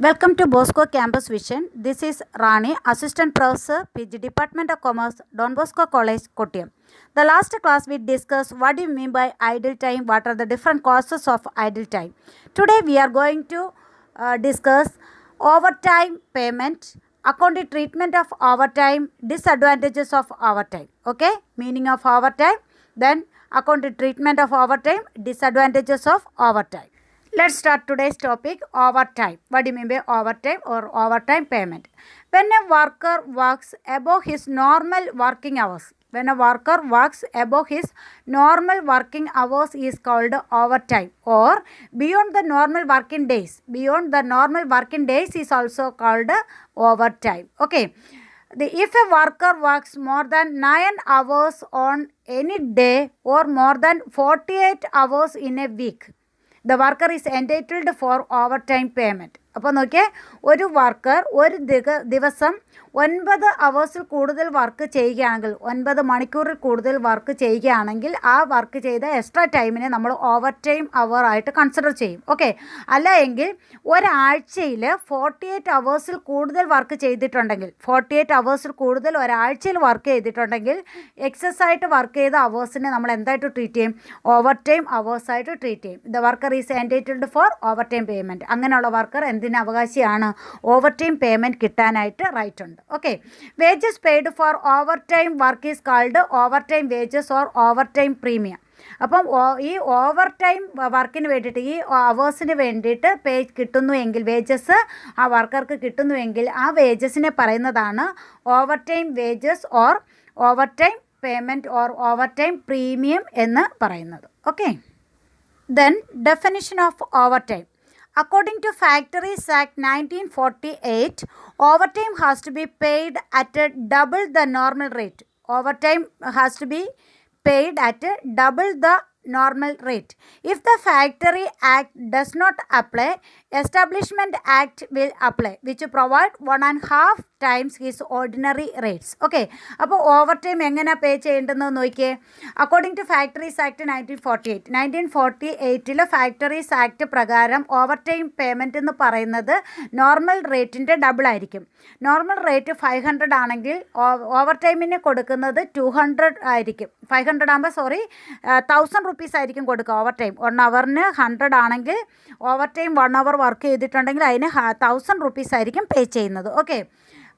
Welcome to Bosco Campus Vision. This is Rani, Assistant Professor, PG Department of Commerce, Don Bosco College, Kottayam. The last class we discussed what do you mean by idle time, what are the different causes of idle time. Today we are going to discuss overtime payment, accounting treatment of overtime, disadvantages of overtime. Okay, meaning of overtime, then accounting treatment of overtime, disadvantages of overtime. Let's start today's topic, overtime. What do you mean by overtime or overtime payment? When a worker works above his normal working hours, is called overtime, or beyond the normal working days. Beyond the normal working days is also called overtime. Okay. If a worker works more than 9 hours on any day or more than 48 hours in a week, the worker is entitled for overtime payment. അപ്പോൾ നോക്കിയേ, ഒരു worker ഒരു ദിവസം 9 അവേഴ്സിൽ കൂടുതൽ work ചെയ്യുകയാണെങ്കിൽ, 9 മണിക്കൂറിൽ കൂടുതൽ work ചെയ്യുകയാണെങ്കിൽ ആ വർക്ക് ചെയ്ത എക്സ്ട്രാ ടൈമിനെ നമ്മൾ ഓവർ ടൈം അവർ ആയിട്ട് കൺസിഡർ ചെയ്യും. ഓക്കെ, അല്ല എങ്കിൽ ഒരാഴ്ചയിൽ 48 അവേഴ്സിൽ കൂടുതൽ വർക്ക് ചെയ്തിട്ടുണ്ടെങ്കിൽ, 48 അവേഴ്സിൽ കൂടുതൽ ഒരാഴ്ചയിൽ വർക്ക് ചെയ്തിട്ടുണ്ടെങ്കിൽ എക്സസ് ആയിട്ട് വർക്ക് ചെയ്ത അവേഴ്സിനെ നമ്മൾ എന്തായിട്ട് ട്രീറ്റ് ചെയ്യും? ഓവർ ടൈം അവേഴ്സായിട്ട് ട്രീറ്റ് ചെയ്യും. The worker is entitled for over time payment. അങ്ങനെയുള്ള വർക്കർ എന്തിന് അവകാശിയാണ്? ഓവർ ടൈം പേയ്മെൻറ്റ് കിട്ടാനായിട്ട് റൈറ്റ് ഉണ്ട്. Okay, wages paid for overtime work is called overtime wages or overtime premium. അപ്പം ഈ ഓവർ ടൈം വർക്കിന് വേണ്ടിയിട്ട്, ഈ അവേഴ്സിന് വേണ്ടിയിട്ട് പേ കിട്ടുന്നു എങ്കിൽ, വേജസ് ആ വർക്കർക്ക് കിട്ടുന്നുവെങ്കിൽ ആ വേജസിനെ പറയുന്നതാണ് over time wages or over time payment or overtime premium എന്ന് പറയുന്നത്. Okay, then definition of over time. According to Factories Act 1948, overtime has to be paid at double the normal rate. Overtime has to be paid at double the normal rate. If the Factory Act does not apply, Establishment Act will apply, which provide 1.5 times his ordinary rates. Okay, അപ്പോൾ overtime എങ്ങനെ pay ചെയ്യേണ്ടതെന്ന് നോക്കിയേ. According to factories act 1948 factories act പ്രകാരം over time payment എന്ന് പറയുന്നത് normal റേറ്റിൻ്റെ double ആയിരിക്കും. Normal rate 500 ആണെങ്കിൽ ഓവർ ടൈമിന് കൊടുക്കുന്നത് 200 ആയിരിക്കും. 500 ആകുമ്പോൾ 1000 റുപ്പീസ് ആയിരിക്കും കൊടുക്കുക ഓവർ ടൈം. 1 അവറിന് 100 ആണെങ്കിൽ ഓവർ ടൈം 1 അവർ വർക്ക് ചെയ്തിട്ടുണ്ടെങ്കിൽ അതിന് 1000 റുപ്പീസ് ആയിരിക്കും പേ ചെയ്യുന്നത്. Okay,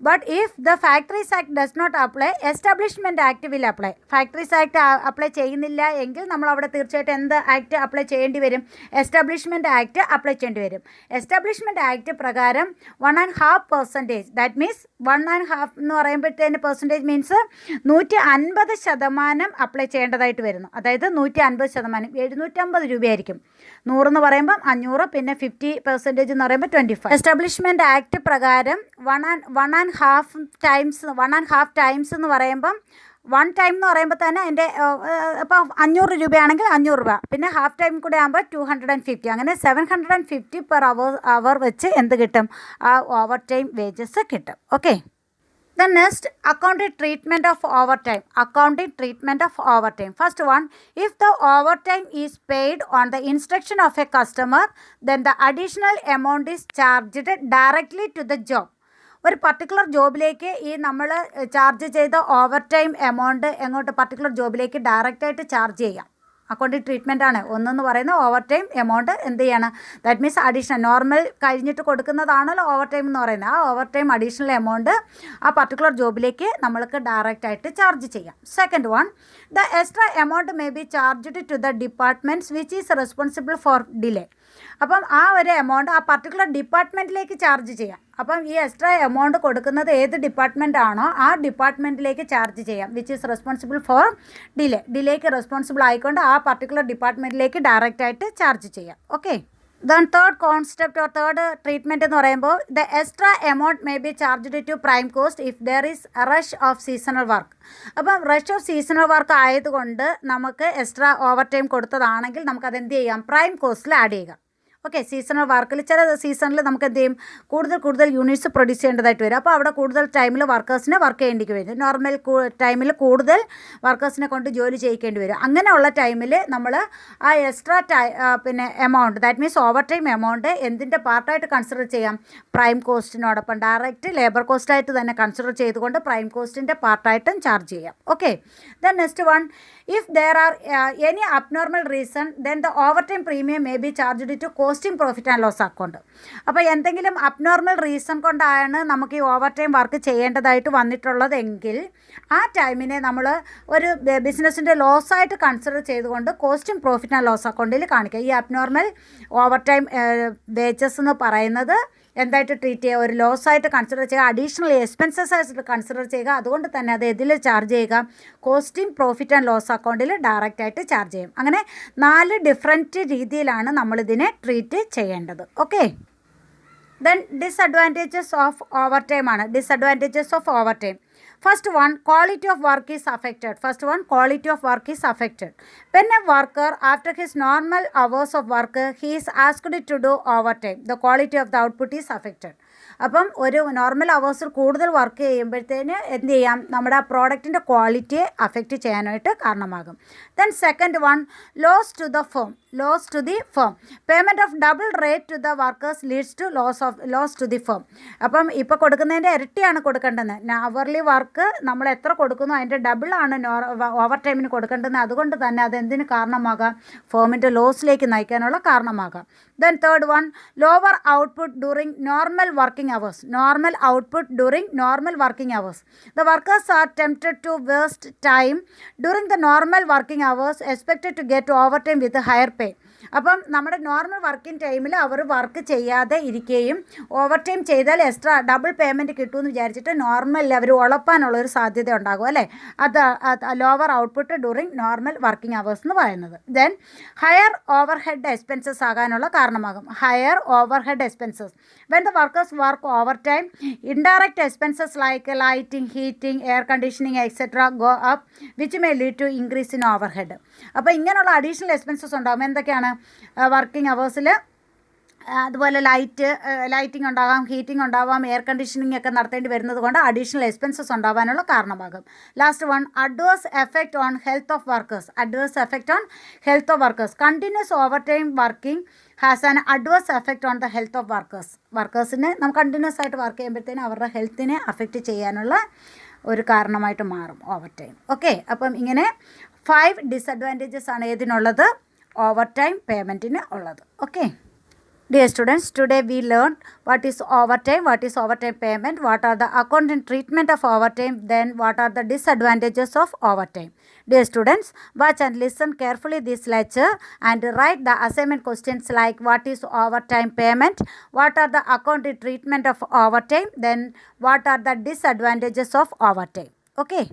but if the factories act does not apply, establishment act will apply. Factories act apply ചെയ്യുന്നില്ല എങ്കിൽ നമ്മൾ അവിടെ തീർച്ചയായിട്ടും എന്ത് ആക്ട് അപ്ലൈ ചെയ്യേണ്ടി വരും? എസ്റ്റാബ്ലിഷ്മെൻറ്റ് ആക്ട് അപ്ലൈ ചെയ്യേണ്ടി വരും. എസ്റ്റാബ്ലിഷ്മെൻറ്റ് ആക്ട് പ്രകാരം 1.5%, ദാറ്റ് മീൻസ് 1.5 എന്ന് പറയുമ്പോഴത്തേന് പെർസെൻറ്റേജ് മീൻസ് 150% അപ്ലൈ ചെയ്യേണ്ടതായിട്ട് വരുന്നു. അതായത് 150%, 750 രൂപയായിരിക്കും. 100 എന്ന് പറയുമ്പം 500, പിന്നെ 50% എന്ന് പറയുമ്പോൾ 25. എസ്റ്റാബ്ലിഷ്മെൻറ്റ് ആക്ട് പ്രകാരം 1.5 ടൈംസ് എന്ന് പറയുമ്പം 1 ടൈം എന്ന് പറയുമ്പോൾ തന്നെ അതിൻ്റെ ഇപ്പോൾ 500 രൂപയാണെങ്കിൽ 500 രൂപ, പിന്നെ ഹാഫ് ടൈം കൂടെ ആകുമ്പോൾ 250, അങ്ങനെ 750 പെർ അവർ വെച്ച് എന്ത് കിട്ടും? ആ ഓവർ ടൈം വേജസ് കിട്ടും. Okay, the next, accounting treatment of overtime. Accounting treatment of overtime. First one, if the overtime is paid on the instruction of a customer, then the additional amount is charged directly to the job. ഒരു particular ജോബിലേക്ക് ഈ നമ്മൾ charge ചെയ്ത over time amount എങ്ങോട്ട് particular ജോബിലേക്ക് ഡയറക്റ്റായിട്ട് charge ചെയ്യാം. Accounting treatment ആണ്. ഒന്നെന്ന് പറയുന്നത് ഓവർ ടൈം എമൗണ്ട് എന്ത് ചെയ്യണം? ദാറ്റ് മീൻസ് അഡീഷണൽ, നോർമൽ കഴിഞ്ഞിട്ട് കൊടുക്കുന്നതാണല്ലോ ഓവർ ടൈം എന്ന് പറയുന്നത്. ആ ഓവർ ടൈം അഡീഷണൽ എമൗണ്ട് ആ പർട്ടിക്കുലർ ജോബിലേക്ക് നമ്മൾക്ക് ഡയറക്റ്റായിട്ട് ചാർജ് ചെയ്യാം. Second one, the extra amount may be charged to the departments which is responsible for delay. അപ്പം ആ ഒരു എമൗണ്ട് ആ പർട്ടിക്കുലർ ഡിപ്പാർട്ട്മെൻറ്റിലേക്ക് ചാർജ് ചെയ്യാം. അപ്പം ഈ എക്സ്ട്രാ എമൗണ്ട് കൊടുക്കുന്നത് ഏത് ഡിപ്പാർട്ട്മെൻ്റ് ആണോ ആ ഡിപ്പാർട്ട്മെൻറ്റിലേക്ക് ചാർജ് ചെയ്യാം. വിച്ച് ഈസ് റെസ്പോൺസിബിൾ ഫോർ ഡിലേക്ക് റെസ്പോൺസിബിൾ ആയിക്കൊണ്ട് ആ പർട്ടിക്കുലർ ഡിപ്പാർട്ട്മെൻറ്റിലേക്ക് ഡയറക്റ്റായിട്ട് ചാർജ് ചെയ്യാം. Okay, then third concept or third treatment എന്ന് പറയുമ്പോൾ the extra amount may be charged to prime cost if there is rush of seasonal work. അപ്പം റഷ് ഓഫ് സീസണൽ വർക്ക് ആയതുകൊണ്ട് നമുക്ക് എക്സ്ട്രാ ഓവർ ടൈം കൊടുത്തതാണെങ്കിൽ നമുക്കത് എന്ത് ചെയ്യാം? പ്രൈം കോസ്റ്റിൽ ആഡ് ചെയ്യാം. ഓക്കെ, സീസണൽ വർക്കിൽ ചില സീസണിൽ നമുക്ക് എന്ത് ചെയ്യും, കൂടുതൽ യൂണിറ്റ്സ് പ്രൊഡ്യൂസ് ചെയ്യേണ്ടതായിട്ട് വരും. അപ്പോൾ അവിടെ കൂടുതൽ ടൈമിൽ വർക്കേഴ്സിന് വർക്ക് ചെയ്യേണ്ടി വരും. നോർമൽ ടൈമിൽ കൂടുതൽ വർക്കേഴ്സിനെ കൊണ്ട് ജോലി ചെയ്യിക്കേണ്ടി വരും. അങ്ങനെയുള്ള ടൈമിൽ നമ്മൾ ആ extra amount, that means overtime amount എന്തിൻ്റെ പാർട്ടായിട്ട് കൺസിഡർ ചെയ്യാം, പ്രൈം കോസ്റ്റിനോടൊപ്പം ഡയറക്റ്റ് ലേബർ കോസ്റ്റായിട്ട് തന്നെ കൺസിഡർ ചെയ്തുകൊണ്ട് പ്രൈം കോസ്റ്റിൻ്റെ പാർട്ടായിട്ടും ചാർജ് ചെയ്യാം. Okay, then next one, if there are any abnormal reason then the overtime premium may be charged to costing profit and loss account. അപ്പോൾ എന്തെങ്കിലും അബ്നോർമൽ റീസൺ കൊണ്ടാണ് നമുക്ക് ഈ ഓവർ ടൈം വർക്ക് ചെയ്യേണ്ടതായിട്ട് വന്നിട്ടുള്ളതെങ്കിൽ ആ ടൈമിനെ നമ്മൾ ഒരു ബിസിനസ്സിൻ്റെ ലോസായിട്ട് കൺസിഡർ ചെയ്തുകൊണ്ട് കോസ്റ്റിംഗ് പ്രോഫിറ്റ് ആൻഡ് ലോസ് അക്കൗണ്ടിൽ കാണിക്കുക. ഈ അബ്നോർമൽ ഓവർ ടൈം വേജസ് എന്ന് പറയുന്നത് എന്തായിട്ട് ട്രീറ്റ് ചെയ്യുക, ഒരു ലോസായിട്ട് കൺസിഡർ ചെയ്യുക, അഡീഷണൽ എക്സ്പെൻസസ് ആയിട്ട് കൺസിഡർ ചെയ്യുക. അതുകൊണ്ട് തന്നെ അത് ഇതിൽ ചാർജ് ചെയ്യുക, കോസ്റ്റിംഗ് പ്രോഫിറ്റ് ആൻഡ് ലോസ് അക്കൗണ്ടിൽ ഡയറക്റ്റായിട്ട് ചാർജ് ചെയ്യും. അങ്ങനെ 4 ഡിഫറെൻറ്റ് രീതിയിലാണ് നമ്മളിതിനെ ട്രീറ്റ് ചെയ്യേണ്ടത്. Okay, then disadvantages of over time ആണ്. Disadvantages of over time. First one, quality of work is affected. When a worker, after his normal hours of work, he is asked to do overtime, the quality of the output is affected. അപ്പം ഒരു normal അവേഴ്സിൽ കൂടുതൽ work ചെയ്യുമ്പോഴത്തേന് എന്ത് ചെയ്യാം, നമ്മുടെ ആ പ്രോഡക്റ്റിൻ്റെ ക്വാളിറ്റിയെ affect ചെയ്യാനായിട്ട് കാരണമാകും. Then second one, loss to the firm. Payment of double rate to the workers leads to loss to the firm. അപ്പം ഇപ്പോൾ കൊടുക്കുന്നതിൻ്റെ ഇരട്ടിയാണ് കൊടുക്കേണ്ടത്. അവർലി വർക്ക് നമ്മൾ എത്ര കൊടുക്കുന്നു അതിൻ്റെ ഡബിളാണ് ഓവർ ടൈമിന് കൊടുക്കേണ്ടത്. അതുകൊണ്ട് തന്നെ അതെന്തിന് കാരണമാകാം, ഫേമിൻ്റെ ലോസിലേക്ക് നയിക്കാനുള്ള കാരണമാകാം. Then third one, lower output during normal working hours. Normal output during normal working hours. The workers are tempted to waste time during the normal working hours, expected to get overtime with a higher pay. അപ്പം നമ്മുടെ normal working ടൈമിൽ അവർ work ചെയ്യാതെ ഇരിക്കുകയും overtime ചെയ്താൽ extra double payment കിട്ടുമെന്ന് വിചാരിച്ചിട്ട് നോർമലിൽ അവർ ഉളപ്പാനുള്ളൊരു സാധ്യത ഉണ്ടാകും അല്ലേ. അത് lower output during normal working hours എന്ന് പറയുന്നത്. Then higher overhead expenses ആകാനുള്ള കാരണമാകും. Higher overhead expenses. When the workers work overtime, indirect expenses like lighting, heating, air conditioning etcetera go up, which may lead to increase in overhead. അപ്പോൾ ഇങ്ങനെയുള്ള additional expenses ഉണ്ടാകും. എന്തൊക്കെയാണ്, working അവേഴ്സിൽ അതുപോലെ lighting ഉണ്ടാകാം, heating ഉണ്ടാവാം, air conditioning ഒക്കെ നടത്തേണ്ടി വരുന്നത് കൊണ്ട് അഡീഷണൽ എക്സ്പെൻസസ് ഉണ്ടാകാനുള്ള കാരണമാകും. Last one, adverse effect on health of workers. Continuous over time working has an adverse effect on the health of വർക്കേഴ്സിന് നമുക്ക് കണ്ടിന്യൂസ് ആയിട്ട് വർക്ക് ചെയ്യുമ്പോഴത്തേനും അവരുടെ ഹെൽത്തിനെ അഫക്റ്റ് ചെയ്യാനുള്ള ഒരു കാരണമായിട്ട് മാറും ഓവർ ടൈം. ഓക്കെ, അപ്പം ഇങ്ങനെ 5 ഡിസഡ്വാൻറ്റേജസ് ആണ് ഏതിനുള്ളത്, ഓവർ ടൈം പേയ്മെൻറ്റിന് ഉള്ളത്. Okay, dear students, today we learned what is overtime payment, what are the accounting treatment of overtime, then what are the disadvantages of overtime. Dear students, watch and listen carefully this lecture and write the assignment questions like what is overtime payment, what are the accounting treatment of overtime, then what are the disadvantages of overtime. Okay.